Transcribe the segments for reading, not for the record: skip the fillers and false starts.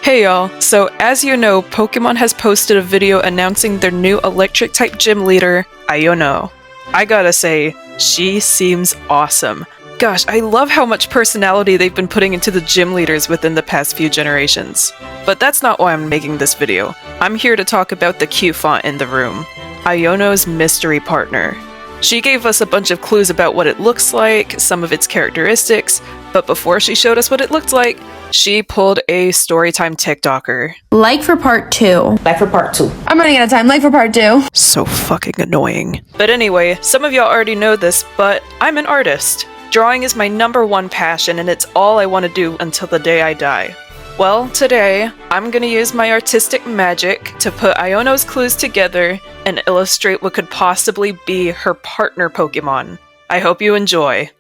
Hey y'all, so as you know, Pokemon has posted a video announcing their new electric-type gym leader, IONO. I gotta say, she seems awesome. Gosh, I love how much personality they've been putting into the gym leaders within the past few generations. But that's not why I'm making this video. I'm here to talk about the Q font in the room, IONO's mystery partner. She gave us a bunch of clues about what it looks like, some of its characteristics, but before she showed us what it looked like, she pulled a storytime TikToker. Like for part 2. Like for part 2. I'm running out of time. Like for part 2. So fucking annoying. But anyway, some of y'all already know this, but I'm an artist. Drawing is my #1 passion, and it's all I want to do until the day I die. Well, today, I'm gonna use my artistic magic to put IONO's clues together and illustrate what could possibly be her partner Pokemon. I hope you enjoy.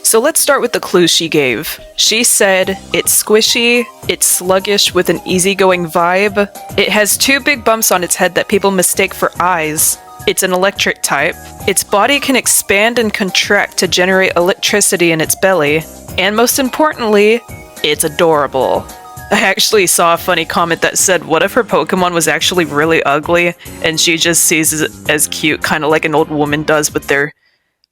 So let's start with the clues she gave. She said, it's squishy, it's sluggish with an easygoing vibe, it has 2 big bumps on its head that people mistake for eyes, it's an electric type, its body can expand and contract to generate electricity in its belly, and most importantly, it's adorable. I actually saw a funny comment that said, what if her Pokemon was actually really ugly, and she just sees it as cute, kind of like an old woman does with their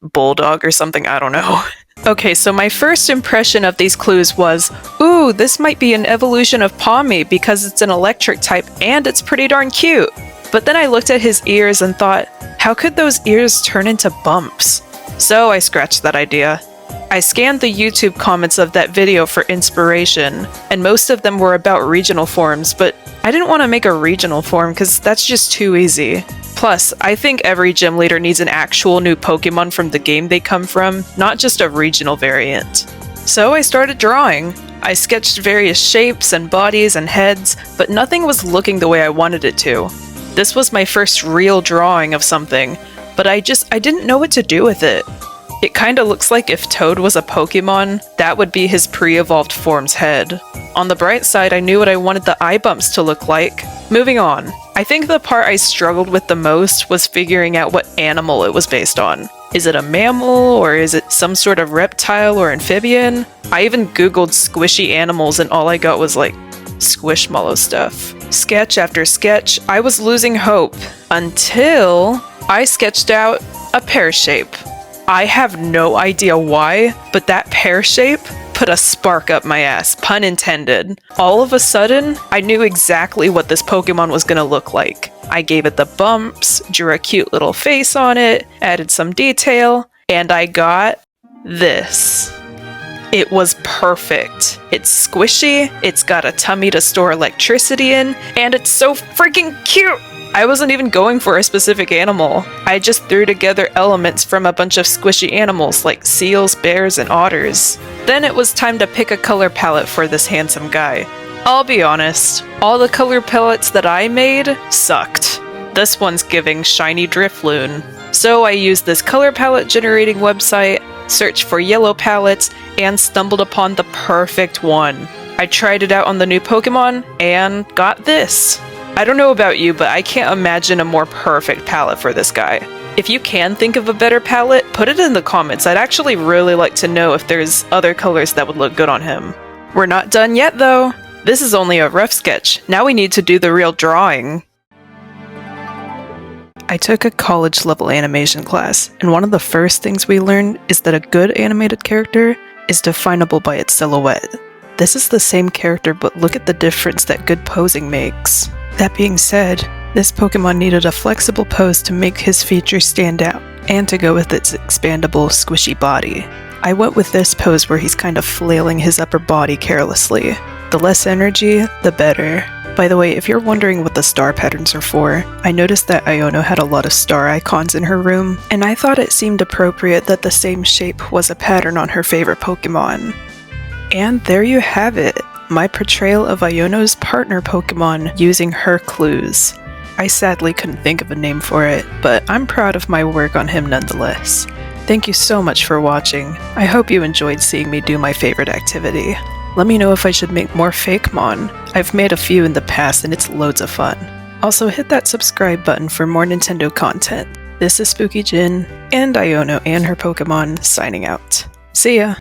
bulldog or something, I don't know. Okay, so my first impression of these clues was, ooh, this might be an evolution of Pawmi because it's an electric type and it's pretty darn cute. But then I looked at his ears and thought, how could those ears turn into bumps? So I scratched that idea. I scanned the YouTube comments of that video for inspiration, and most of them were about regional forms, but I didn't want to make a regional form because that's just too easy. Plus, I think every gym leader needs an actual new Pokemon from the game they come from, not just a regional variant. So I started drawing. I sketched various shapes and bodies and heads, but nothing was looking the way I wanted it to. This was my first real drawing of something, but I didn't know what to do with it. It kinda looks like if Toad was a Pokemon, that would be his pre-evolved form's head. On the bright side, I knew what I wanted the eye bumps to look like. Moving on. I think the part I struggled with the most was figuring out what animal it was based on. Is it a mammal, or is it some sort of reptile or amphibian? I even googled squishy animals and all I got was like, squishmallow stuff. Sketch after sketch, I was losing hope, until I sketched out a pear shape. I have no idea why, but that pear shape put a spark up my ass, pun intended. All of a sudden, I knew exactly what this Pokemon was gonna look like. I gave it the bumps, drew a cute little face on it, added some detail, and I got this. It was perfect. It's squishy, it's got a tummy to store electricity in, and it's so freaking cute! I wasn't even going for a specific animal. I just threw together elements from a bunch of squishy animals like seals, bears, and otters. Then it was time to pick a color palette for this handsome guy. I'll be honest, all the color palettes that I made sucked. This one's giving shiny Drifloon. So I used this color palette generating website, searched for yellow palettes, and stumbled upon the perfect one. I tried it out on the new Pokemon, and got this. I don't know about you, but I can't imagine a more perfect palette for this guy. If you can think of a better palette, put it in the comments. I'd actually really like to know if there's other colors that would look good on him. We're not done yet though. This is only a rough sketch. Now we need to do the real drawing. I took a college-level animation class, and one of the first things we learned is that a good animated character is definable by its silhouette. This is the same character, but look at the difference that good posing makes. That being said, this Pokemon needed a flexible pose to make his features stand out, and to go with its expandable, squishy body. I went with this pose where he's kind of flailing his upper body carelessly. The less energy, the better. By the way, if you're wondering what the star patterns are for, I noticed that IONO had a lot of star icons in her room, and I thought it seemed appropriate that the same shape was a pattern on her favorite Pokemon. And there you have it. My portrayal of IONO's partner Pokemon using her clues. I sadly couldn't think of a name for it, but I'm proud of my work on him nonetheless. Thank you so much for watching. I hope you enjoyed seeing me do my favorite activity. Let me know if I should make more Fakemon. I've made a few in the past and it's loads of fun. Also hit that subscribe button for more Nintendo content. This is Spooky Jin, and IONO and her Pokemon signing out. See ya!